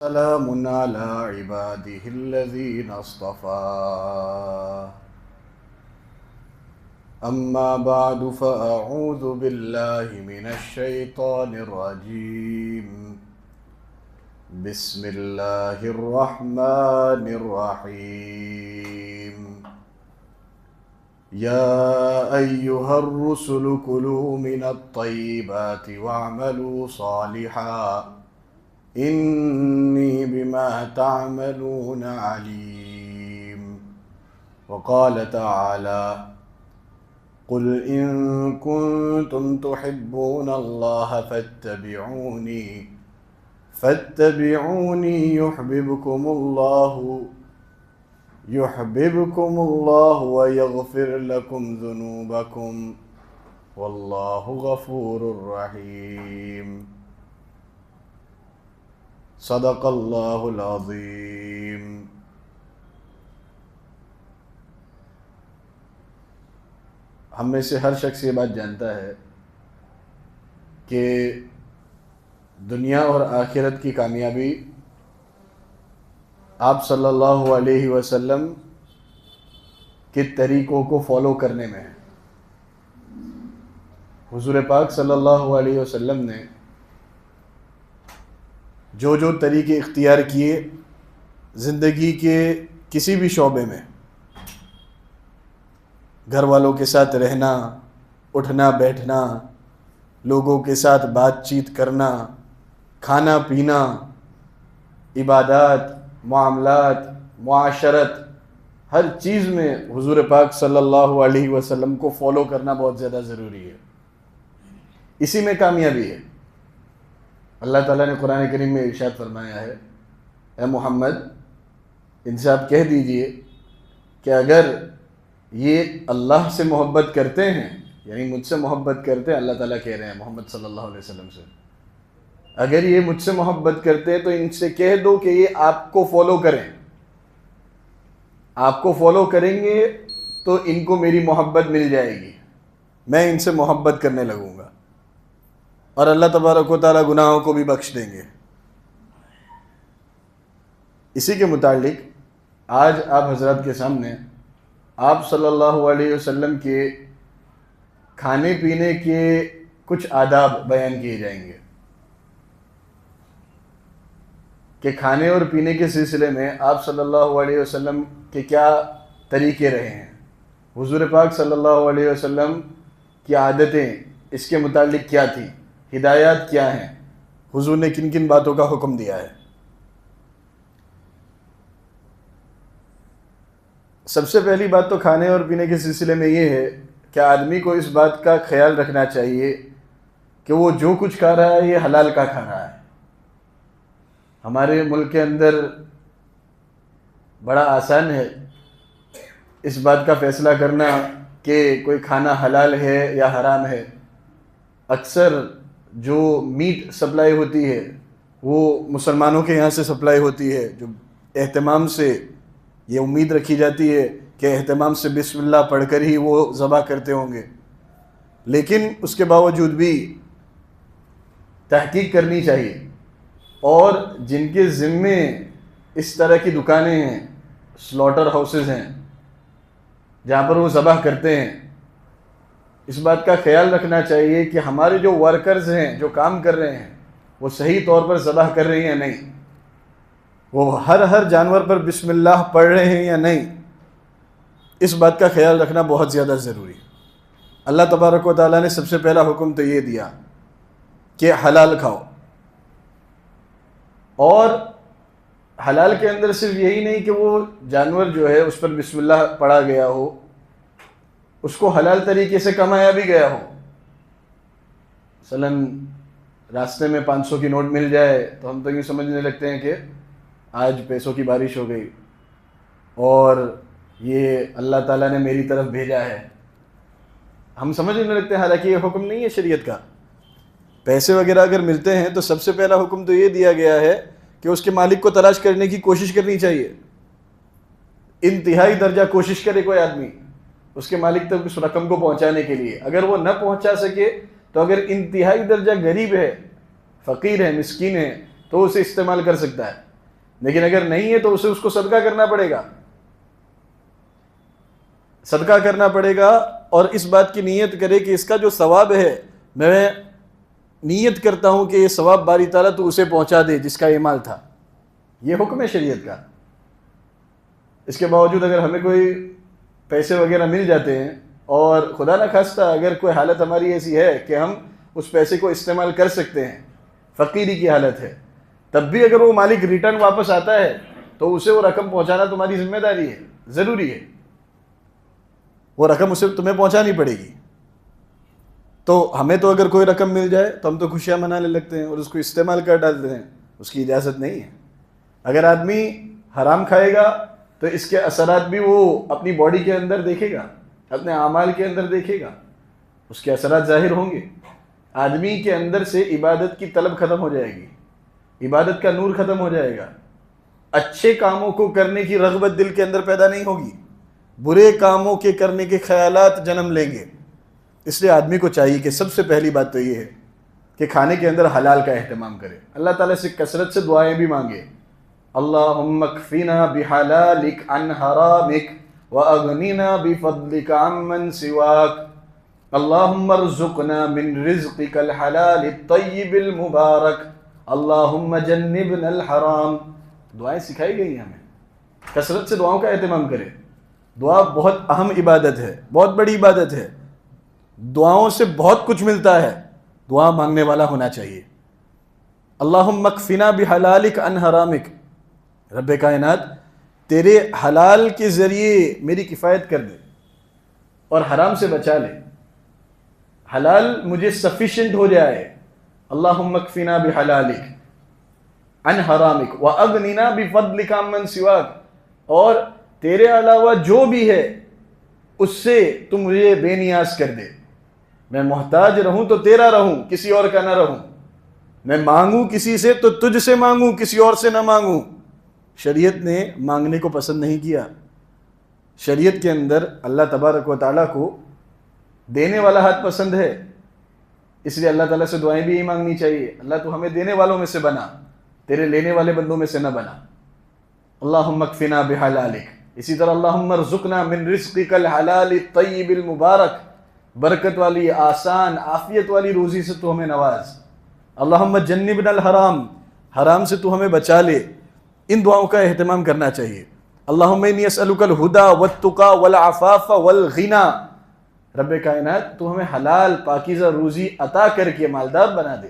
سلام على عباده الذين اصطفى أما بعد فأعوذ بالله من الشيطان الرجيم بسم الله الرحمن الرحيم يا أيها الرسل كلوا من الطيبات واعملوا صالحا إني بما تعملون عليم وقال تعالى قل إن كنتم تحبون الله فاتبعوني يحببكم الله ويغفر لكم ذنوبكم والله غفور رحيم صدق اللہ العظیم۔ ہم میں سے ہر شخص یہ بات جانتا ہے کہ دنیا اور آخرت کی کامیابی آپ صلی اللہ علیہ وسلم کے طریقوں کو فالو کرنے میں ہے۔ حضور پاک صلی اللہ علیہ وسلم نے جو طریقے اختیار کیے زندگی کے کسی بھی شعبے میں، گھر والوں کے ساتھ رہنا، اٹھنا بیٹھنا، لوگوں کے ساتھ بات چیت کرنا، کھانا پینا، عبادات، معاملات، معاشرت، ہر چیز میں حضور پاک صلی اللہ علیہ وسلم کو فالو کرنا بہت زیادہ ضروری ہے۔ اسی میں کامیابی ہے۔ اللہ تعالیٰ نے قرآن کریم میں ارشاد فرمایا ہے، اے محمد ان سے آپ کہہ دیجئے کہ اگر یہ اللہ سے محبت کرتے ہیں، یعنی مجھ سے محبت کرتے ہیں، اللہ تعالیٰ کہہ رہے ہیں محمد صلی اللہ علیہ وسلم سے، اگر یہ مجھ سے محبت کرتے ہیں تو ان سے کہہ دو کہ یہ آپ کو فالو کریں۔ آپ کو فالو کریں گے تو ان کو میری محبت مل جائے گی، میں ان سے محبت کرنے لگوں گا، اور اللہ تبارک و تعالیٰ گناہوں کو بھی بخش دیں گے۔ اسی کے متعلق آج آپ حضرات کے سامنے آپ صلی اللہ علیہ وسلم کے کھانے پینے کے کچھ آداب بیان کیے جائیں گے کہ کھانے اور پینے کے سلسلے میں آپ صلی اللہ علیہ وسلم کے کیا طریقے رہے ہیں، حضور پاک صلی اللہ علیہ وسلم کی عادتیں اس کے متعلق کیا تھیں، ہدایات کیا ہیں، حضور نے کن کن باتوں کا حکم دیا ہے۔ سب سے پہلی بات تو کھانے اور پینے کے سلسلے میں یہ ہے کہ آدمی کو اس بات کا خیال رکھنا چاہیے کہ وہ جو کچھ کھا رہا ہے یہ حلال کا کھا رہا ہے۔ ہمارے ملک کے اندر بڑا آسان ہے اس بات کا فیصلہ کرنا کہ کوئی کھانا حلال ہے یا حرام ہے۔ اکثر جو میٹ سپلائی ہوتی ہے وہ مسلمانوں کے یہاں سے سپلائی ہوتی ہے، جو اہتمام سے یہ امید رکھی جاتی ہے کہ اہتمام سے بسم اللہ پڑھ کر ہی وہ ذبح کرتے ہوں گے، لیکن اس کے باوجود بھی تحقیق کرنی چاہیے، اور جن کے ذمے اس طرح کی دکانیں ہیں، سلاٹر ہاؤسز ہیں جہاں پر وہ ذبح کرتے ہیں، اس بات کا خیال رکھنا چاہیے کہ ہمارے جو ورکرز ہیں جو کام کر رہے ہیں وہ صحیح طور پر ذبح کر رہے ہیں یا نہیں، وہ ہر جانور پر بسم اللہ پڑھ رہے ہیں یا نہیں، اس بات کا خیال رکھنا بہت زیادہ ضروری ہے۔ اللہ تبارک و تعالیٰ نے سب سے پہلا حکم تو یہ دیا کہ حلال کھاؤ، اور حلال کے اندر صرف یہی نہیں کہ وہ جانور جو ہے اس پر بسم اللہ پڑھا گیا ہو، اس کو حلال طریقے سے کمایا بھی گیا ہو۔ مثلاً راستے میں 500 کی نوٹ مل جائے تو ہم تو یوں سمجھنے لگتے ہیں کہ آج پیسوں کی بارش ہو گئی اور یہ اللہ تعالیٰ نے میری طرف بھیجا ہے، ہم سمجھنے لگتے ہیں، حالانکہ یہ حکم نہیں ہے شریعت کا۔ پیسے وغیرہ اگر ملتے ہیں تو سب سے پہلا حکم تو یہ دیا گیا ہے کہ اس کے مالک کو تلاش کرنے کی کوشش کرنی چاہیے، انتہائی درجہ کوشش کرے کوئی آدمی اس کے مالک تک اس رقم کو پہنچانے کے لیے۔ اگر وہ نہ پہنچا سکے تو اگر انتہائی درجہ غریب ہے، فقیر ہے، مسکین ہے، تو اسے استعمال کر سکتا ہے۔ لیکن اگر نہیں ہے تو اسے اس کو صدقہ کرنا پڑے گا، صدقہ کرنا پڑے گا، اور اس بات کی نیت کرے کہ اس کا جو ثواب ہے میں نیت کرتا ہوں کہ یہ ثواب باری تعالیٰ تو اسے پہنچا دے جس کا یہ مال تھا۔ یہ حکم ہے شریعت کا۔ اس کے باوجود اگر ہمیں کوئی پیسے وغیرہ مل جاتے ہیں اور خدا نہ خواستہ اگر کوئی حالت ہماری ایسی ہے کہ ہم اس پیسے کو استعمال کر سکتے ہیں، فقیری کی حالت ہے، تب بھی اگر وہ مالک ریٹرن واپس آتا ہے تو اسے وہ رقم پہنچانا تمہاری ذمہ داری ہے، ضروری ہے، وہ رقم اسے تمہیں پہنچانی پڑے گی۔ تو ہمیں تو اگر کوئی رقم مل جائے تو ہم تو خوشیاں منانے لگتے ہیں اور اس کو استعمال کر ڈالتے ہیں، اس کی اجازت نہیں ہے۔ اگر آدمی حرام کھائے گا تو اس کے اثرات بھی وہ اپنی باڈی کے اندر دیکھے گا، اپنے اعمال کے اندر دیکھے گا، اس کے اثرات ظاہر ہوں گے۔ آدمی کے اندر سے عبادت کی طلب ختم ہو جائے گی، عبادت کا نور ختم ہو جائے گا، اچھے کاموں کو کرنے کی رغبت دل کے اندر پیدا نہیں ہوگی، برے کاموں کے کرنے کے خیالات جنم لیں گے۔ اس لیے آدمی کو چاہیے کہ سب سے پہلی بات تو یہ ہے کہ کھانے کے اندر حلال کا اہتمام کرے، اللہ تعالیٰ سے کثرت سے دعائیں بھی مانگے، اللہم اکفنا بحلالک عن حرامک واغننا بفضلک عمن سواک، اللہم ارزقنا من رزقک الحلال الطیب المبارک، اللہم جنبنا الحرام۔ دعائیں سکھائی گئی ہیں ہمیں، کثرت سے دعاؤں کا اہتمام کرے۔ دعا بہت اہم عبادت ہے، بہت بڑی عبادت ہے، دعاؤں سے بہت کچھ ملتا ہے، دعا مانگنے والا ہونا چاہیے۔ اللہم اکفنا بحلالک عن حرامک، رب کائنات تیرے حلال کے ذریعے میری کفایت کر دے اور حرام سے بچا لے، حلال مجھے سفیشینٹ ہو جائے۔ اللہم اکفنا بحلالک عن حرامک واغننا بفضلک عمن سواک، اور تیرے علاوہ جو بھی ہے اس سے تو مجھے بے نیاز کر دے۔ میں محتاج رہوں تو تیرا رہوں، کسی اور کا نہ رہوں، میں مانگوں کسی سے تو تجھ سے مانگوں، کسی اور سے نہ مانگوں۔ شریعت نے مانگنے کو پسند نہیں کیا، شریعت کے اندر اللہ تبارک و تعالیٰ کو دینے والا ہاتھ پسند ہے، اس لیے اللہ تعالیٰ سے دعائیں بھی یہی مانگنی چاہیے، اللہ تو ہمیں دینے والوں میں سے بنا، تیرے لینے والے بندوں میں سے نہ بنا۔ اللہم اکفنا بحلالک، اسی طرح اللہم ارزقنا من رزقک الحلال الطیب المبارک، برکت والی، آسان، عافیت والی روزی سے تو ہمیں نواز۔ اللہم جنبنا الحرام، حرام سے تو ہمیں بچا لے۔ ان دعاؤں کا اہتمام کرنا چاہیے۔ اللہم انی اسألک الہدی والتقی والعفاف والغنی، رب کائنات تو ہمیں حلال پاکیزہ روزی عطا کر کے مالدار بنا دے۔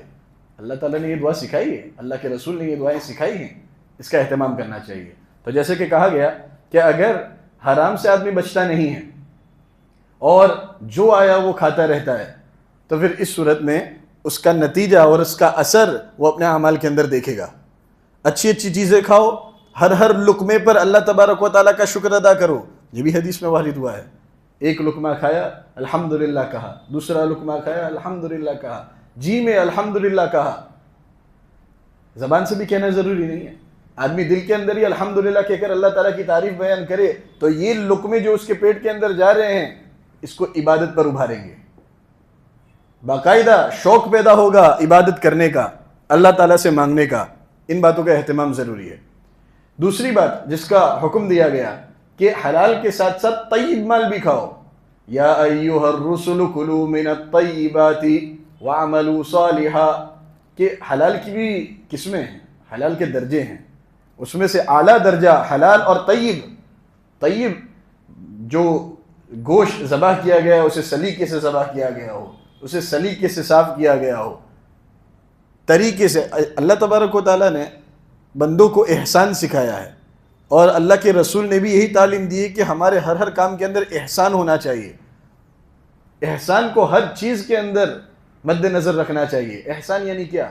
اللہ تعالیٰ نے یہ دعا سکھائی ہے، اللہ کے رسول نے یہ دعائیں سکھائی ہیں، اس کا اہتمام کرنا چاہیے۔ تو جیسے کہ کہا گیا کہ اگر حرام سے آدمی بچتا نہیں ہے اور جو آیا وہ کھاتا رہتا ہے تو پھر اس صورت میں اس کا نتیجہ اور اس کا اثر وہ اپنے اعمال کے اندر دیکھے گا۔ اچھی اچھی چیزیں کھاؤ، ہر لقمے پر اللہ تبارک و تعالیٰ کا شکر ادا کرو، یہ بھی حدیث میں وارد ہوا ہے۔ ایک لقمہ کھایا الحمدللہ کہا، دوسرا لقمہ کھایا الحمدللہ کہا، جی میں الحمدللہ کہا۔ زبان سے بھی کہنا ضروری نہیں ہے، آدمی دل کے اندر ہی الحمدللہ کہہ کر اللہ تعالیٰ کی تعریف بیان کرے تو یہ لقمے جو اس کے پیٹ کے اندر جا رہے ہیں اس کو عبادت پر ابھاریں گے، باقاعدہ شوق پیدا ہوگا عبادت کرنے کا، اللہ تعالیٰ سے مانگنے کا۔ ان باتوں کا اہتمام ضروری ہے۔ دوسری بات جس کا حکم دیا گیا کہ حلال کے ساتھ ساتھ طیب مال بھی کھاؤ، یا ایھا الرسل کلوا من الطیبات واعملوا صالحا، کہ حلال کی بھی قسمیں ہیں، حلال کے درجے ہیں، اس میں سے اعلیٰ درجہ حلال اور طیب۔ طیب جو گوشت ذبح کیا گیا ہے اسے سلیقے سے ذبح کیا گیا ہو، اسے سلیقے سے صاف کیا گیا ہو، طریقے سے۔ اللہ تبارک و تعالیٰ نے بندوں کو احسان سکھایا ہے، اور اللہ کے رسول نے بھی یہی تعلیم دی ہے کہ ہمارے ہر کام کے اندر احسان ہونا چاہیے۔ احسان کو ہر چیز کے اندر مد نظر رکھنا چاہیے۔ احسان یعنی کیا؟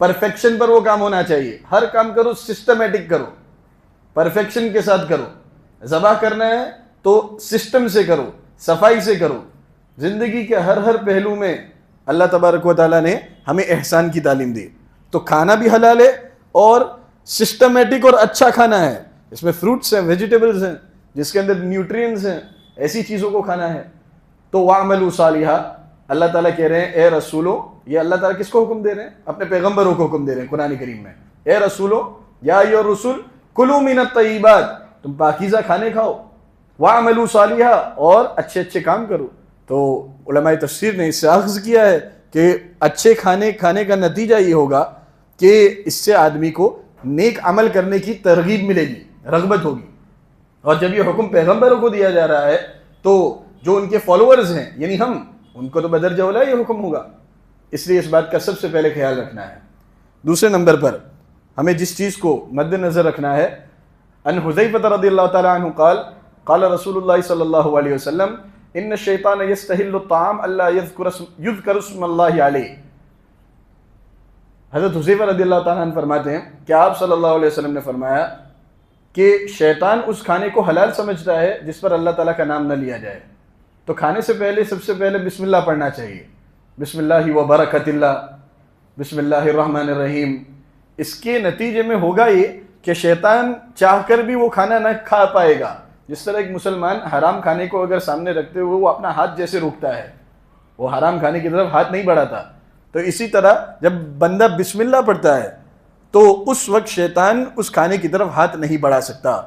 پرفیکشن پر وہ کام ہونا چاہیے، ہر کام کرو سسٹمیٹک کرو، پرفیکشن کے ساتھ کرو۔ ذبح کرنا ہے تو سسٹم سے کرو، صفائی سے کرو۔ زندگی کے ہر پہلو میں اللہ تبارک و تعالیٰ نے ہمیں احسان کی تعلیم دی۔ تو کھانا بھی حلال ہے اور سسٹمیٹک اور اچھا کھانا ہے، اس میں فروٹس ہیں، ویجیٹیبلز ہیں، جس کے اندر نیوٹرینز ہیں، ایسی چیزوں کو کھانا ہے۔ تو وَاعْمَلُوا صَالِحًا، اللہ تعالیٰ کہہ رہے ہیں اے رسولو، یہ اللہ تعالیٰ کس کو حکم دے رہے ہیں؟ اپنے پیغمبروں کو حکم دے رہے ہیں قرآن کریم میں، اے رسولو یا ایھا الرسل کلوا من الطیبات، تم پاکیزہ کھانے کھاؤ، واعملوا صالحا، اور اچھے اچھے کام کرو۔ تو علماء تفسیر نے اس سے اخذ کیا ہے کہ اچھے کھانے کھانے کا نتیجہ یہ ہوگا کہ اس سے آدمی کو نیک عمل کرنے کی ترغیب ملے گی، رغبت ہوگی۔ اور جب یہ حکم پیغمبروں کو دیا جا رہا ہے تو جو ان کے فالوورز ہیں یعنی ہم، ان کو تو بدرجہ اولیٰ یہ حکم ہوگا، اس لیے اس بات کا سب سے پہلے خیال رکھنا ہے۔ دوسرے نمبر پر ہمیں جس چیز کو مد نظر رکھنا ہے، ان حذیفہ رضی اللہ تعالی عنہ قال قال رسول اللہ صلی اللہ علیہ وسلم ان الشیطان یستحل الطعام الا یذکر اسم اللہ علیہ۔ حضرت حذیفہ رضی اللہ تعالیٰ عنہ فرماتے ہیں کہ آپ صلی اللہ علیہ وسلم نے فرمایا کہ شیطان اس کھانے کو حلال سمجھتا ہے جس پر اللہ تعالیٰ کا نام نہ لیا جائے، تو کھانے سے پہلے سب سے پہلے بسم اللہ پڑھنا چاہیے، بسم اللہ و برکت اللہ، بسم اللہ الرحمن الرحیم۔ اس کے نتیجے میں ہوگا یہ کہ شیطان چاہ کر بھی وہ کھانا نہ کھا پائے گا۔ جس طرح ایک مسلمان حرام کھانے کو اگر سامنے رکھتے ہوئے وہ اپنا ہاتھ جیسے روکتا ہے، وہ حرام کھانے کی طرف ہاتھ نہیں بڑھاتا، تو اسی طرح جب بندہ بسم اللہ پڑھتا ہے تو اس وقت شیطان اس کھانے کی طرف ہاتھ نہیں بڑھا سکتا۔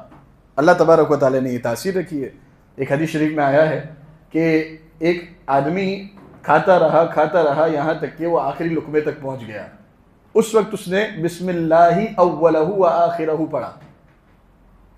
اللہ تبارک و تعالیٰ نے یہ تاثیر رکھی ہے۔ ایک حدیث شریف میں آیا ہے کہ ایک آدمی کھاتا رہا یہاں تک کہ وہ آخری لقمے تک پہنچ گیا، اس وقت اس نے بسم اللہ اولہ و آخرہ پڑھا،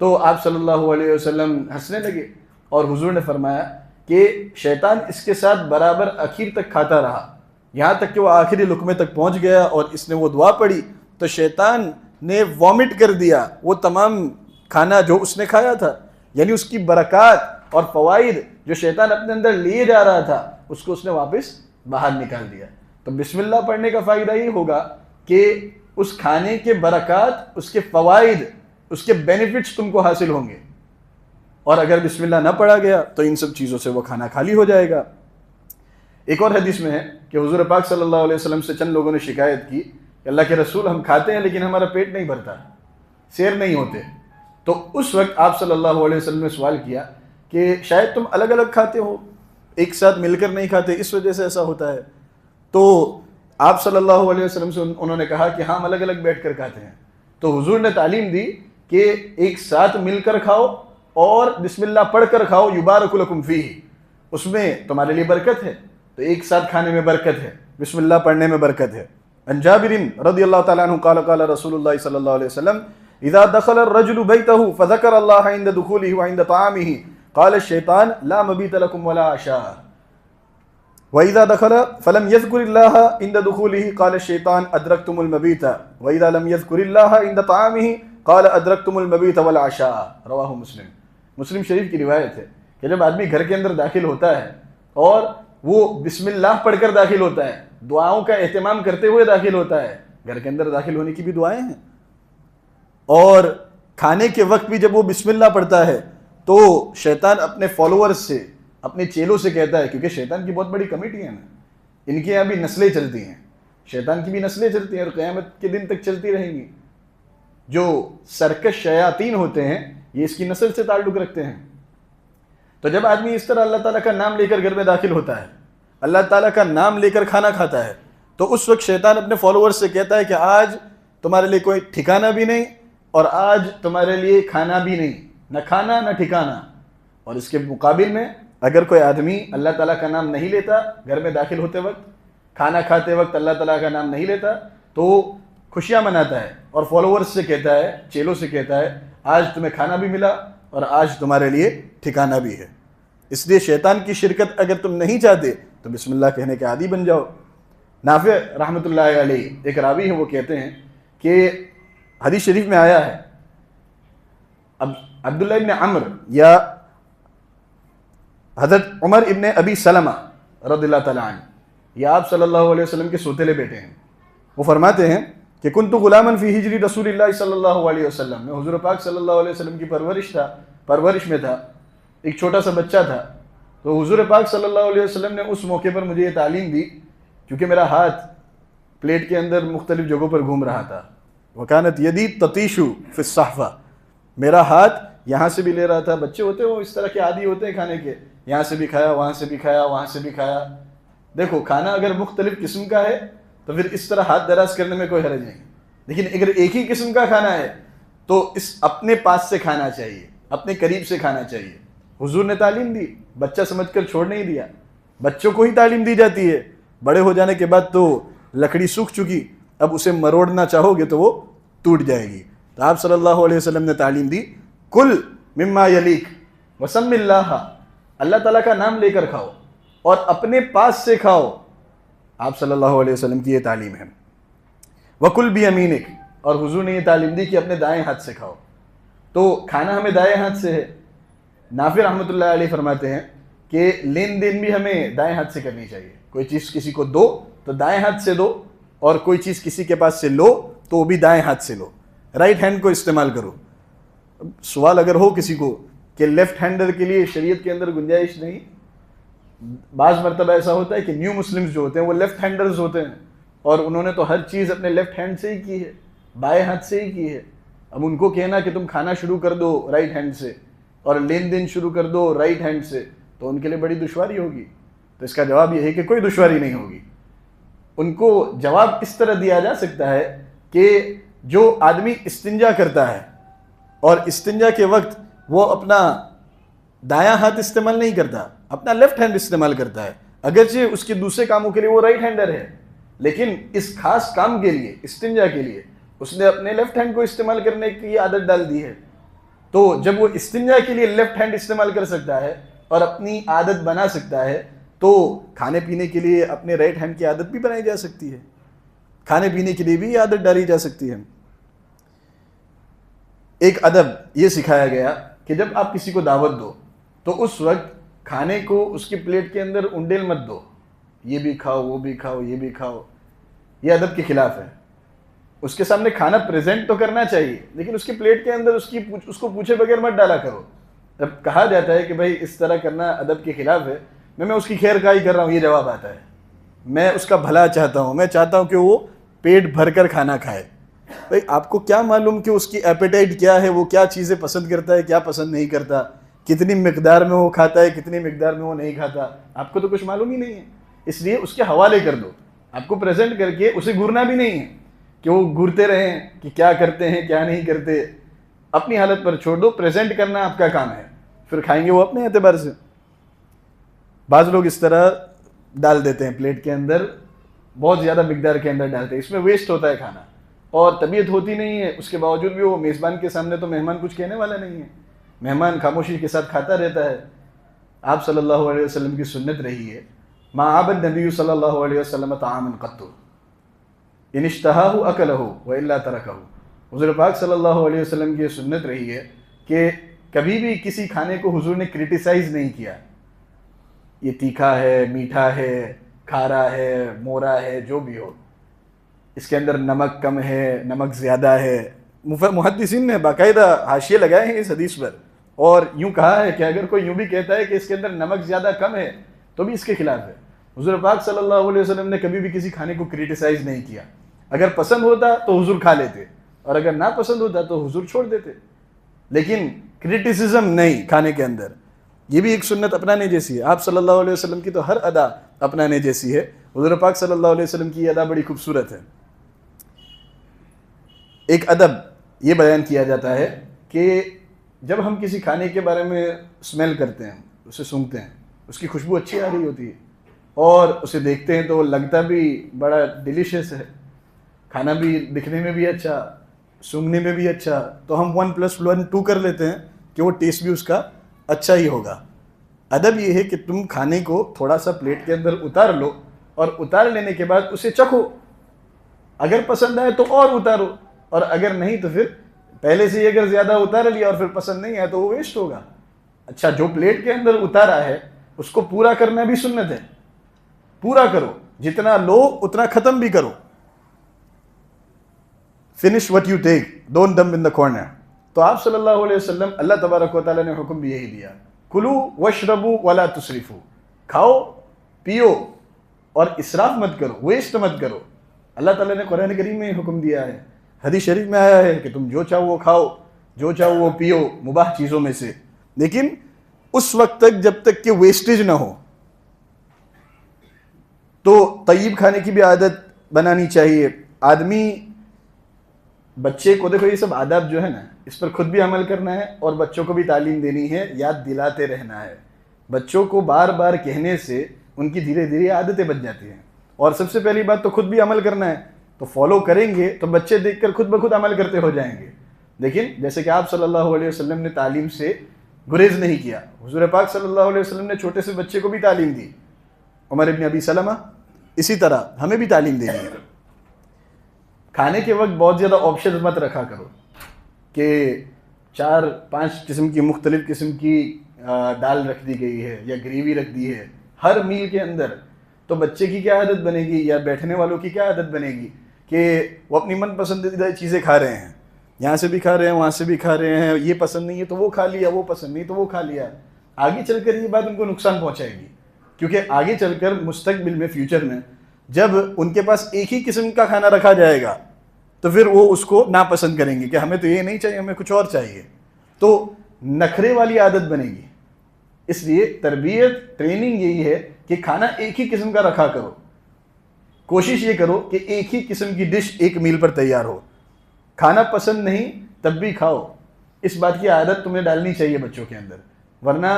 تو آپ صلی اللہ علیہ وسلم ہنسنے لگے اور حضور نے فرمایا کہ شیطان اس کے ساتھ برابر اخیر تک کھاتا رہا، یہاں تک کہ وہ آخری لقمے تک پہنچ گیا اور اس نے وہ دعا پڑھی تو شیطان نے وامٹ کر دیا وہ تمام کھانا جو اس نے کھایا تھا، یعنی اس کی برکات اور فوائد جو شیطان اپنے اندر لیے جا رہا تھا اس کو اس نے واپس باہر نکال دیا۔ تو بسم اللہ پڑھنے کا فائدہ یہ ہوگا کہ اس کھانے کے برکات، اس کے فوائد، اس کے بینیفٹس تم کو حاصل ہوں گے، اور اگر بسم اللہ نہ پڑھا گیا تو ان سب چیزوں سے وہ کھانا خالی ہو جائے گا۔ ایک اور حدیث میں ہے کہ حضور پاک صلی اللہ علیہ وسلم سے چند لوگوں نے شکایت کی کہ اللہ کے رسول ہم کھاتے ہیں لیکن ہمارا پیٹ نہیں بھرتا، سیر نہیں ہوتے، تو اس وقت آپ صلی اللہ علیہ وسلم نے سوال کیا کہ شاید تم الگ الگ کھاتے ہو، ایک ساتھ مل کر نہیں کھاتے، اس وجہ سے ایسا ہوتا ہے۔ تو آپ صلی اللہ علیہ وسلم سے انہوں نے کہا کہ ہم الگ الگ بیٹھ کر کھاتے ہیں، تو حضور نے تعلیم دی کہ ایک ساتھ مل کر کھاؤ اور بسم اللہ پڑھ کر کھاؤ، یبارک لکم فیہ، اس میں تمہارے لیے برکت ہے، تو ایک ساتھ کھانے میں برکت ہے، بسم اللہ پڑھنے میں برکت ہے۔ عن جابر رضی اللہ تعالیٰ عنہ قال قال رسول اللہ صلی اللہ علیہ وسلم اذا دخل الرجل بیتہ فذکر اللہ عند دخولہ وعند طعامہ قال الشیطان لا مبیت لکم ولا عشاء وَإِذَا دَخَلَ فَلَمْ يَذْكُرِ اللَّهَ عِنْدَ دُخُولِهِ قَالَ الشَّيْطَانُ أَدْرَكْتُمُ الْمَبِيتَ وَإِذَا لَمْ يَذْكُرِ اللَّهَ عِنْدَ طَعَامِهِ قَالَ أَدْرَكْتُمُ الْمَبِيتَ وَالْعَشَاءَ رواہ مسلم شریف کی روایت ہے کہ جب آدمی گھر کے اندر داخل ہوتا ہے اور وہ بسم اللہ پڑھ کر داخل ہوتا ہے، دعاؤں کا اہتمام کرتے ہوئے داخل ہوتا ہے، گھر کے اندر داخل ہونے کی بھی دعائیں ہیں، اور کھانے کے وقت بھی جب وہ بسم اللہ پڑھتا ہے تو شیطان اپنے فالوورز سے، اپنے چیلوں سے کہتا ہے، کیونکہ شیطان کی بہت بڑی کمیٹی ہے نا، ان کے یہاں بھی نسلیں چلتی ہیں، شیطان کی بھی نسلیں چلتی ہیں اور قیامت کے دن تک چلتی رہیں گی۔ جو سرکش شیاطین ہوتے ہیں یہ اس کی نسل سے تعلق رکھتے ہیں۔ تو جب آدمی اس طرح اللہ تعالیٰ کا نام لے کر گھر میں داخل ہوتا ہے، اللہ تعالیٰ کا نام لے کر کھانا کھاتا ہے، تو اس وقت شیطان اپنے فالوورز سے کہتا ہے کہ آج تمہارے لیے کوئی ٹھکانہ بھی نہیں اور آج تمہارے لیے کھانا بھی نہیں، نہ کھانا نہ ٹھکانہ۔ اور اس کے مقابل میں اگر کوئی آدمی اللہ تعالیٰ کا نام نہیں لیتا، گھر میں داخل ہوتے وقت، کھانا کھاتے وقت اللہ تعالیٰ کا نام نہیں لیتا، تو خوشیاں مناتا ہے اور فالوورز سے کہتا ہے، چیلوں سے کہتا ہے آج تمہیں کھانا بھی ملا اور آج تمہارے لیے ٹھکانہ بھی ہے۔ اس لیے شیطان کی شرکت اگر تم نہیں چاہتے تو بسم اللہ کہنے کے عادی بن جاؤ۔ نافع رحمۃ اللہ علیہ ایک راوی ہیں، وہ کہتے ہیں کہ حدیث شریف میں آیا ہے، اب عبداللہ ابن عمر یا حضرت عمر ابن ابی سلمہ رضی اللہ تعالیٰ عنہ، یہ آپ صلی اللہ علیہ وسلم کے سوتیلے بیٹے ہیں، وہ فرماتے ہیں کہ کنت غلاما فی ہجری رسول اللہ صلی اللہ علیہ وسلم، میں حضور پاک صلی اللہ علیہ وسلم کی پرورش میں تھا، ایک چھوٹا سا بچہ تھا، تو حضور پاک صلی اللہ علیہ وسلم نے اس موقع پر مجھے یہ تعلیم دی، کیونکہ میرا ہاتھ پلیٹ کے اندر مختلف جگہوں پر گھوم رہا تھا، وکانت یدی تطیش فی الصحفہ، میرا ہاتھ یہاں سے بھی لے رہا تھا، بچے ہوتے ہیں وہ اس طرح کے عادی ہوتے ہیں کھانے کے، یہاں سے بھی کھایا، وہاں سے بھی کھایا، وہاں سے بھی کھایا۔ دیکھو کھانا اگر مختلف قسم کا ہے تو پھر اس طرح ہاتھ دراز کرنے میں کوئی حرج نہیں، لیکن اگر ایک ہی قسم کا کھانا ہے تو اس اپنے پاس سے کھانا چاہیے، اپنے قریب سے کھانا چاہیے. حضور نے تعلیم دی، بچہ سمجھ کر چھوڑ نہیں دیا. بچوں کو ہی تعلیم دی جاتی ہے، بڑے ہو جانے کے بعد تو لکڑی سوکھ چکی، اب اسے مروڑنا چاہو گے تو وہ ٹوٹ جائے گی. تو آپ صلی اللہ علیہ وسلم نے تعلیم دی، کل مما یلیک وسم اللہ، اللہ تعالیٰ کا نام لے کر کھاؤ اور اپنے پاس سے کھاؤ. آپ صلی اللہ علیہ وسلم کی یہ تعلیم ہے. وکل بیمینک، اور حضور نے یہ تعلیم دی کہ اپنے دائیں ہاتھ سے کھاؤ. تو کھانا ہمیں دائیں ہاتھ سے ہے. نافع رحمۃ اللہ علیہ فرماتے ہیں کہ لین دین بھی ہمیں دائیں ہاتھ سے کرنی چاہیے. کوئی چیز کسی کو دو تو دائیں ہاتھ سے دو، اور کوئی چیز کسی کے پاس سے لو تو وہ بھی دائیں ہاتھ سے لو، رائٹ ہینڈ کو استعمال کرو. سوال اگر ہو کسی کو کہ لیفٹ ہینڈر کے لیے شریعت کے اندر گنجائش نہیں، بعض مرتبہ ایسا ہوتا ہے کہ نیو مسلمز جو ہوتے ہیں وہ لیفٹ ہینڈرز ہوتے ہیں، اور انہوں نے تو ہر چیز اپنے لیفٹ ہینڈ سے ہی کی ہے، بائیں ہاتھ سے ہی کی ہے. اب ان کو کہنا کہ تم کھانا شروع کر دو رائٹ ہینڈ سے اور لین دین شروع کر دو رائٹ ہینڈ سے، تو ان کے لیے بڑی دشواری ہوگی. تو اس کا جواب یہ ہے کہ کوئی دشواری نہیں ہوگی. ان کو جواب اس طرح دیا جا سکتا ہے کہ جو آدمی استنجا کرتا ہے اور استنجا کے وقت وہ اپنا دایاں ہاتھ استعمال نہیں کرتا، اپنا لیفٹ ہینڈ استعمال کرتا ہے، اگرچہ اس کے دوسرے کاموں کے لیے وہ رائٹ ہینڈر ہے، لیکن اس خاص کام کے لیے استنجا کے لیے اس نے اپنے لیفٹ ہینڈ کو استعمال کرنے کی عادت ڈال دی ہے. تو جب وہ استنجا کے لیے لیفٹ ہینڈ استعمال کر سکتا ہے اور اپنی عادت بنا سکتا ہے، تو کھانے پینے کے لیے اپنے رائٹ ہینڈ کی عادت بھی بنائی جا سکتی ہے، کھانے پینے کے لیے بھی عادت ڈالی جا سکتی ہے. ایک ادب یہ سکھایا گیا کہ جب آپ کسی کو دعوت دو تو اس وقت کھانے کو اس کی پلیٹ کے اندر انڈیل مت دو، یہ بھی کھاؤ وہ بھی کھاؤ یہ بھی کھاؤ، یہ ادب کے خلاف ہے. اس کے سامنے کھانا پریزنٹ تو کرنا چاہیے، لیکن اس کی پلیٹ کے اندر اس کو پوچھے بغیر مت ڈالا کرو. جب کہا جاتا ہے کہ بھائی اس طرح کرنا ادب کے خلاف ہے، میں اس کی خیر خواہی کر رہا ہوں، یہ جواب آتا ہے. میں اس کا بھلا چاہتا ہوں، میں چاہتا ہوں کہ وہ پیٹ بھر کر کھانا کھائے. بھائی آپ کو کیا معلوم کہ اس کی ایپیٹائٹ کیا ہے، وہ کیا چیزیں پسند کرتا ہے کیا پسند نہیں کرتا، کتنی مقدار میں وہ کھاتا ہے کتنی مقدار میں وہ نہیں کھاتا، آپ کو تو کچھ معلوم ہی نہیں ہے. اس لیے اس کے حوالے کر دو، آپ کو پریزنٹ کر کے اسے گورنا بھی نہیں ہے کہ وہ گورتے رہیں کہ کیا کرتے ہیں کیا نہیں کرتے. اپنی حالت پر چھوڑ دو، پریزنٹ کرنا آپ کا کام ہے، پھر کھائیں گے وہ اپنے اعتبار سے. بعض لوگ اس طرح ڈال دیتے ہیں پلیٹ کے اندر، بہت زیادہ مقدار کے اندر ڈالتے ہیں، اس میں ویسٹ ہوتا ہے کھانا اور طبیعت ہوتی نہیں ہے. اس کے باوجود بھی وہ میزبان کے سامنے تو مہمان کچھ کہنے والا نہیں ہے، مہمان خاموشی کے ساتھ کھاتا رہتا ہے. آپ صلی اللہ علیہ وسلم کی سنت رہی ہے، ما عاب النبی صلی اللہ علیہ وسلم طعاما قط ان اشتہاہ اکلہ والا ترکہ. حضور پاک صلی اللہ علیہ وسلم کی سنت رہی ہے کہ کبھی بھی کسی کھانے کو حضور نے کرٹیسائز نہیں کیا، یہ تیکھا ہے میٹھا ہے کھارا ہے مورا ہے جو بھی ہو، اس کے اندر نمک کم ہے نمک زیادہ ہے. محدثین نے باقاعدہ حاشیے لگائے ہیں اس حدیث پر، اور یوں کہا ہے کہ اگر کوئی یوں بھی کہتا ہے کہ اس کے اندر نمک زیادہ کم ہے تو بھی اس کے خلاف ہے. حضور پاک صلی اللہ علیہ وسلم نے کبھی بھی کسی کھانے کو کرٹیسائز نہیں کیا. اگر پسند ہوتا تو حضور کھا لیتے، اور اگر نہ پسند ہوتا تو حضور چھوڑ دیتے، لیکن کرٹیسزم نہیں کھانے کے اندر. یہ بھی ایک سنت اپنانے جیسی ہے. آپ صلی اللہ علیہ وسلم کی تو ہر ادا اپنانے جیسی ہے، حضور پاک صلی اللہ علیہ وسلم کی یہ ادا بڑی خوبصورت ہے. ایک ادب یہ بیان کیا جاتا ہے کہ جب ہم کسی کھانے کے بارے میں اسمیل کرتے ہیں، اسے سونگھتے ہیں، اس کی خوشبو اچھی آ رہی ہوتی ہے اور اسے دیکھتے ہیں تو وہ لگتا بھی بڑا ڈیلیشیس ہے، کھانا بھی دکھنے میں بھی اچھا سونگھنے میں بھی اچھا، تو ہم 1+1 کر لیتے ہیں کہ وہ ٹیسٹ بھی اس کا اچھا ہی ہوگا. ادب یہ ہے کہ تم کھانے کو تھوڑا سا پلیٹ کے اندر اتار لو اور اتار لینے کے بعد اسے چکھو، اگر پسند آئے تو اور اتارو، اور اگر نہیں تو پھر پہلے سے ہی اگر زیادہ اتار لیا اور پھر پسند نہیں آیا تو وہ ویسٹ ہوگا. اچھا جو پلیٹ کے اندر اتارا ہے اس کو پورا کرنا بھی سنت ہے، پورا کرو، جتنا لو اتنا ختم بھی کرو. Finish what you take, don't dump in the corner. تو آپ صلی اللہ علیہ وسلم اللہ تبارک و تعالیٰ نے حکم بھی یہی دیا، کلو واشربوا ولا تسرفوا، کھاؤ پیو اور اسراف مت کرو، ویسٹ مت کرو. اللہ تعالیٰ نے قرآن کریم میں حکم دیا ہے، حدیث شریف میں آیا ہے کہ تم جو چاہو وہ کھاؤ جو چاہو وہ پیو مباح چیزوں میں سے، لیکن اس وقت تک جب تک کہ ویسٹیج نہ ہو. تو طیب کھانے کی بھی عادت بنانی چاہیے. آدمی بچے کو دیکھو یہ سب آداب جو ہے نا اس پر خود بھی عمل کرنا ہے اور بچوں کو بھی تعلیم دینی ہے, یاد دلاتے رہنا ہے. بچوں کو بار بار کہنے سے ان کی دھیرے دھیرے عادتیں بن جاتی ہیں, اور سب سے پہلی بات تو خود بھی عمل کرنا ہے. تو فالو کریں گے تو بچے دیکھ کر خود بخود عمل کرتے ہو جائیں گے. لیکن جیسے کہ آپ صلی اللہ علیہ وسلم نے تعلیم سے گریز نہیں کیا, حضور پاک صلی اللہ علیہ وسلم نے چھوٹے سے بچے کو بھی تعلیم دی, عمر ابن ابی سلمہ. اسی طرح ہمیں بھی تعلیم دینی ہے. کھانے کے وقت بہت زیادہ آپشن مت رکھا کرو کہ 4-5 قسم کی مختلف قسم کی دال رکھ دی گئی ہے یا گریوی رکھ دی ہے ہر میل کے اندر. تو بچے کی کیا عادت بنے گی یا بیٹھنے والوں کی کیا عادت بنے گی کہ وہ اپنی من پسندیدہ چیزیں کھا رہے ہیں, یہاں سے بھی کھا رہے ہیں وہاں سے بھی کھا رہے ہیں, یہ پسند نہیں ہے تو وہ کھا لیا, وہ پسند نہیں تو وہ کھا لیا. آگے چل کر یہ بات ان کو نقصان پہنچائے گی, کیونکہ آگے چل کر مستقبل میں فیوچر میں جب ان کے پاس ایک ہی قسم کا کھانا رکھا جائے گا تو پھر وہ اس کو ناپسند کریں گے کہ ہمیں تو یہ نہیں چاہیے, ہمیں کچھ اور چاہیے. تو نخرے والی عادت بنے گی. اس لیے تربیت ٹریننگ یہی ہے کہ کھانا ایک ہی قسم کا رکھا کرو. کوشش یہ کرو کہ ایک ہی قسم کی ڈش ایک میل پر تیار ہو. کھانا پسند نہیں تب بھی کھاؤ, اس بات کی عادت تمہیں ڈالنی چاہیے بچوں کے اندر. ورنہ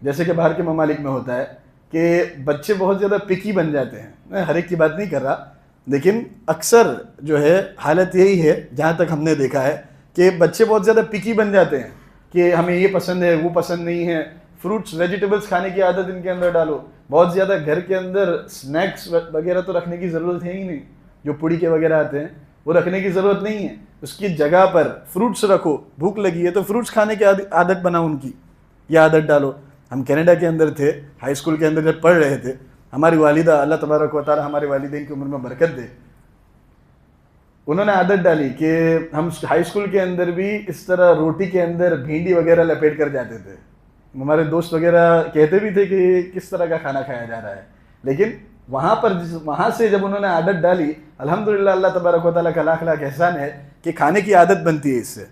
جیسے کہ باہر کے ممالک میں ہوتا ہے کہ بچے بہت زیادہ پکی بن جاتے ہیں. میں ہر ایک کی بات نہیں کر رہا, لیکن اکثر جو ہے حالت یہی ہے جہاں تک ہم نے دیکھا ہے کہ بچے بہت زیادہ پکی بن جاتے ہیں کہ ہمیں یہ پسند ہے وہ پسند نہیں ہے. فروٹس ویجیٹیبلس کھانے کی عادت ان کے اندر ڈالو. بہت زیادہ گھر کے اندر سنیکس وغیرہ تو رکھنے کی ضرورت ہے ہی نہیں, جو پوڑی کے وغیرہ آتے ہیں وہ رکھنے کی ضرورت نہیں ہے. اس کی جگہ پر فروٹس رکھو. بھوک لگی ہے تو فروٹس کھانے کی عادت بناؤ, ان کی یہ عادت ڈالو. ہم کینیڈا کے اندر تھے, ہائی اسکول کے اندر جب پڑھ رہے تھے, ہماری والدہ اللہ تبارک و تعالی ہمارے والدین کی عمر میں برکت دے, انہوں نے عادت ڈالی کہ ہم ہائی اسکول کے اندر بھی اس طرح روٹی کے اندر بھینڈی وغیرہ لپیٹ کر جاتے تھے. ہمارے دوست وغیرہ کہتے بھی تھے کہ کس طرح کا کھانا کھایا جا رہا ہے. لیکن وہاں سے جب انہوں نے عادت ڈالی, الحمدللہ اللہ تبارک و تعالیٰ کا لاکھ لاکھ احسان ہے کہ کھانے کی عادت بنتی ہے. اس سے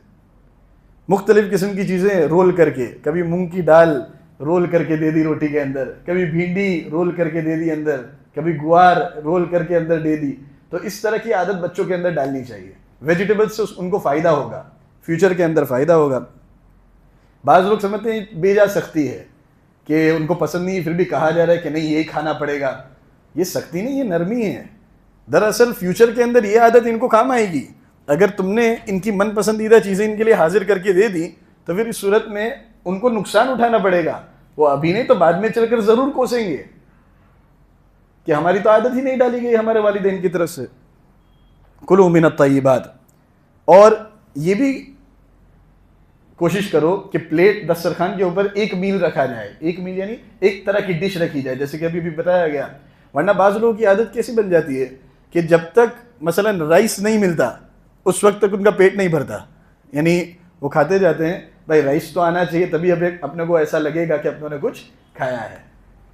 مختلف قسم کی چیزیں رول کر کے, کبھی مونگ کی دال رول کر کے دے دی روٹی کے اندر, کبھی بھینڈی رول کر کے دے دی اندر, کبھی گوار رول کر کے اندر دے دی. تو اس طرح کی عادت بچوں کے اندر ڈالنی چاہیے. ویجیٹیبلس سے ان کو فائدہ ہوگا, فیوچر کے اندر فائدہ ہوگا. بعض لوگ سمجھتے ہیں بے جا سختی ہے کہ ان کو پسند نہیں پھر بھی کہا جا رہا ہے کہ نہیں یہی کھانا پڑے گا. یہ سختی نہیں, یہ نرمی ہے. دراصل فیوچر کے اندر یہ عادت ان کو کام آئے گی. اگر تم نے ان کی من پسندیدہ چیزیں ان کے لیے حاضر کر کے دے دی تو پھر اس صورت میں ان کو نقصان اٹھانا پڑے گا. وہ ابھی نہیں تو بعد میں چل کر ضرور کوسیں گے کہ ہماری تو عادت ہی نہیں ڈالی گئی ہمارے والدین کی طرف سے. کلوا من الطیبات. اور یہ بھی کوشش کرو کہ پلیٹ دسترخوان کے اوپر ایک میل رکھا جائے. ایک میل یعنی ایک طرح کی ڈش رکھی جائے, جیسے کہ ابھی بھی بتایا گیا. ورنہ بعض لوگوں کی عادت کیسی بن جاتی ہے کہ جب تک مثلا رائس نہیں ملتا اس وقت تک ان کا پیٹ نہیں بھرتا. یعنی وہ کھاتے جاتے ہیں, بھائی رائس تو آنا چاہیے تبھی اب اپنے کو ایسا لگے گا کہ اپنوں نے کچھ کھایا ہے.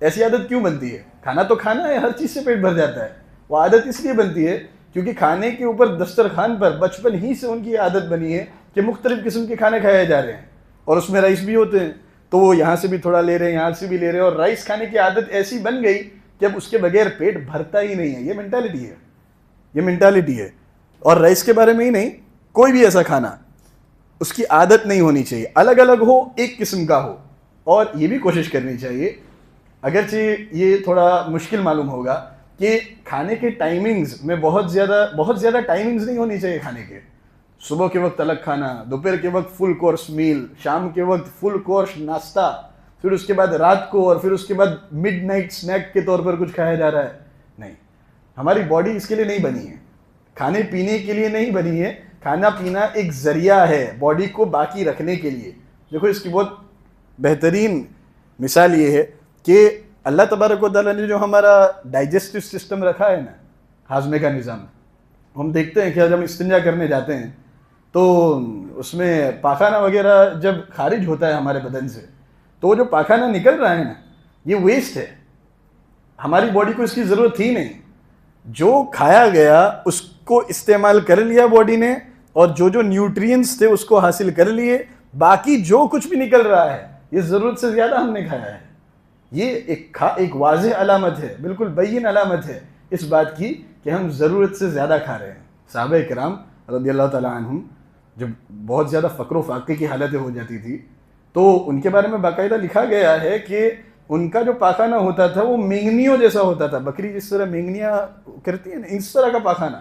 ایسی عادت کیوں بنتی ہے؟ کھانا تو کھانا ہے, ہر چیز سے پیٹ بھر جاتا ہے. وہ عادت اس لیے بنتی ہے کیونکہ کھانے کے اوپر دسترخوان پر بچپن ہی سے ان کی عادت بنی ہے کہ مختلف قسم کے کھانے کھائے جا رہے ہیں اور اس میں رائس بھی ہوتے ہیں. تو وہ یہاں سے بھی تھوڑا لے رہے ہیں, یہاں سے بھی لے رہے ہیں, اور رائس کھانے کی عادت ایسی بن گئی کہ اب اس کے بغیر پیٹ بھرتا ہی نہیں ہے. یہ مینٹالٹی ہے. اور رائس کے بارے میں ہی نہیں, کوئی بھی ایسا کھانا اس کی عادت نہیں ہونی چاہیے. الگ الگ ہو, ایک قسم کا ہو. اور یہ بھی کوشش کرنی چاہیے, اگرچہ یہ تھوڑا مشکل معلوم ہوگا, کہ کھانے کے ٹائمنگز میں بہت زیادہ ٹائمنگز نہیں ہونی چاہیے کھانے کے. صبح کے وقت الگ کھانا, دوپہر کے وقت فل کورس میل, شام کے وقت فل کورس ناشتہ, پھر اس کے بعد رات کو, اور پھر اس کے بعد مڈ نائٹ سنیک کے طور پر کچھ کھایا جا رہا ہے. نہیں, ہماری باڈی اس کے لیے نہیں بنی ہے, کھانے پینے کے لیے نہیں بنی ہے. کھانا پینا ایک ذریعہ ہے باڈی کو باقی رکھنے کے لیے. دیکھو اس کی بہت بہترین مثال یہ ہے کہ اللہ تبارک و تعالیٰ نے جو ہمارا ڈائجسٹو سسٹم رکھا ہے نا, ہاضمے کا نظام, ہم دیکھتے ہیں کہ جب ہم استنجا کرنے جاتے ہیں تو اس میں پاخانہ وغیرہ جب خارج ہوتا ہے ہمارے بدن سے, تو وہ جو پاخانہ نکل رہا ہے نا, یہ ویسٹ ہے. ہماری باڈی کو اس کی ضرورت ہی نہیں. جو کھایا گیا اس کو استعمال کر لیا باڈی نے, اور جو نیوٹرینز تھے اس کو حاصل کر لیے. باقی جو کچھ بھی نکل رہا ہے یہ ضرورت سے زیادہ ہم نے کھایا ہے. یہ ایک واضح علامت ہے, بالکل بین علامت ہے اس بات کی کہ ہم ضرورت سے زیادہ کھا رہے ہیں. صحابہ کرام رضی اللہ تعالیٰ عنہم جب بہت زیادہ فقر و فاقے کی حالتیں ہو جاتی تھی تو ان کے بارے میں باقاعدہ لکھا گیا ہے کہ ان کا جو پاخانہ ہوتا تھا وہ مینگنیوں جیسا ہوتا تھا. بکری جس طرح مینگنیاں کرتی ہیں نا, اس طرح کا پاخانہ,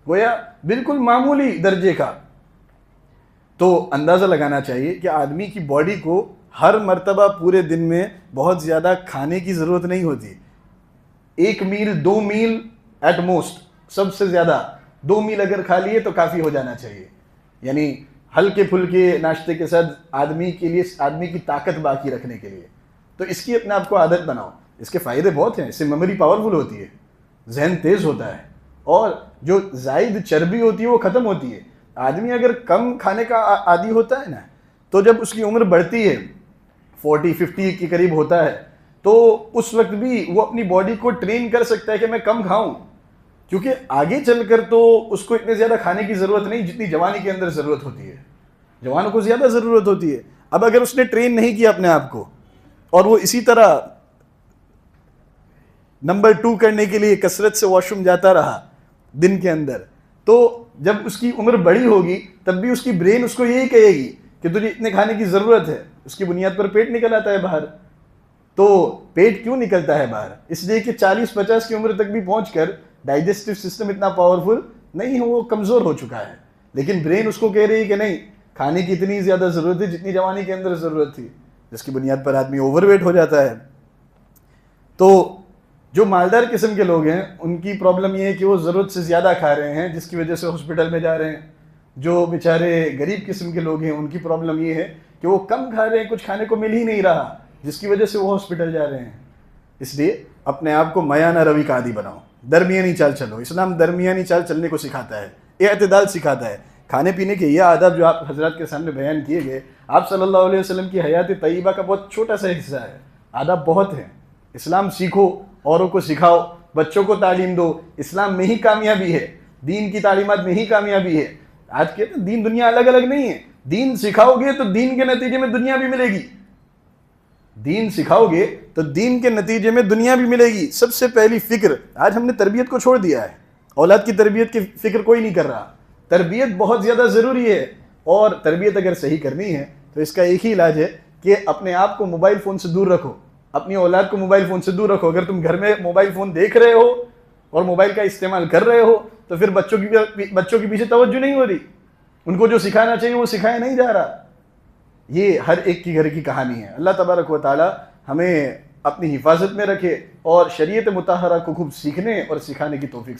گویا بالکل معمولی درجے کا. تو اندازہ لگانا چاہیے کہ آدمی کی باڈی کو ہر مرتبہ پورے دن میں بہت زیادہ کھانے کی ضرورت نہیں ہوتی. 1 میل 2 میل ایٹ موسٹ, سب سے زیادہ 2 میل اگر کھا لیے تو کافی ہو جانا چاہیے. یعنی ہلکے پھلکے ناشتے کے ساتھ آدمی کے لیے, آدمی کی طاقت باقی رکھنے کے لیے. تو اس کی اپنے آپ کو عادت بناؤ. اس کے فائدے بہت ہیں. اس سے میموری پاورفل ہوتی ہے, ذہن تیز ہوتا ہے, اور جو زائد چربی ہوتی ہے وہ ختم ہوتی ہے. آدمی اگر کم کھانے کا عادی ہوتا ہے نا, تو جب اس کی عمر بڑھتی ہے 40-50 کے قریب ہوتا ہے, تو اس وقت بھی وہ اپنی باڈی کو ٹرین کر سکتا ہے کہ میں کم کھاؤں, کیونکہ آگے چل کر تو اس کو اتنے زیادہ کھانے کی ضرورت نہیں جتنی جوانی کے اندر ضرورت ہوتی ہے. جوانوں کو زیادہ ضرورت ہوتی ہے. اب اگر اس نے ٹرین نہیں کیا اپنے آپ کو, اور وہ اسی طرح نمبر 2 کرنے کے لیے کثرت سے واش روم جاتا رہا دن کے اندر, تو جب اس کی عمر بڑی ہوگی تب بھی اس کی برین اس کو یہی کہے گی کہ تجھے اتنے کھانے کی ضرورت ہے. اس کی بنیاد پر پیٹ نکل آتا ہے باہر. تو پیٹ کیوں نکلتا ہے باہر؟ اس لیے کہ 40-50 کی عمر تک بھی پہنچ کر ڈائجسٹو سسٹم اتنا پاورفل نہیں ہو, وہ کمزور ہو چکا ہے. لیکن برین اس کو کہہ رہی ہے کہ نہیں, کھانے کی اتنی زیادہ ضرورت ہے جتنی جوانی کے اندر ضرورت تھی, جس کی بنیاد پر آدمی اوور ویٹ ہو جاتا ہے. تو جو مالدار قسم کے لوگ ہیں ان کی پرابلم یہ ہے کہ وہ ضرورت سے زیادہ کھا رہے ہیں, جس کی وجہ سے ہاسپٹل میں جا رہے ہیں. جو بیچارے غریب قسم کے لوگ ہیں ان کی پرابلم یہ ہے کہ وہ کم کھا رہے ہیں, کچھ کھانے کو مل ہی نہیں رہا, جس کی وجہ سے وہ ہاسپٹل جا رہے ہیں. اس لیے اپنے آپ کو میانہ روی کا عادی بناؤ, درمیانی چال چلو. اسلام درمیانی چال چلنے کو سکھاتا ہے, اعتدال سکھاتا ہے. کھانے پینے کے یہ آداب جو آپ حضرات کے سامنے بیان کیے گئے, آپ صلی اللہ علیہ وسلم کی حیات طیبہ کا بہت چھوٹا سا حصہ ہے. آداب بہت ہیں. اسلام سیکھو, اوروں کو سکھاؤ, بچوں کو تعلیم دو. اسلام میں ہی کامیابی ہے, دین کی تعلیمات میں ہی کامیابی ہے. آج کہتے ہیں دین دنیا الگ الگ نہیں ہے. دین سکھاؤ گے تو دین کے نتیجے میں دنیا بھی ملے گی. دین سکھاؤ گے تو دین کے نتیجے میں دنیا بھی ملے گی. سب سے پہلی فکر, آج ہم نے تربیت کو چھوڑ دیا ہے. اولاد کی تربیت کی فکر کوئی نہیں کر رہا. تربیت بہت زیادہ ضروری ہے, اور تربیت اگر صحیح کرنی ہے تو اس کا ایک ہی علاج ہے کہ اپنے آپ کو موبائل فون سے دور رکھو, اپنی اولاد کو موبائل فون سے دور رکھو. اگر تم گھر میں موبائل فون دیکھ رہے ہو اور موبائل کا استعمال کر رہے ہو تو پھر بچوں کے پیچھے توجہ نہیں ہو رہی. ان کو جو سکھانا چاہیے وہ سکھایا نہیں جا رہا. یہ ہر ایک کی گھر کی کہانی ہے. اللہ تبارک و تعالی ہمیں اپنی حفاظت میں رکھے اور شریعت مطہرہ کو خوب سیکھنے اور سکھانے کی توفیق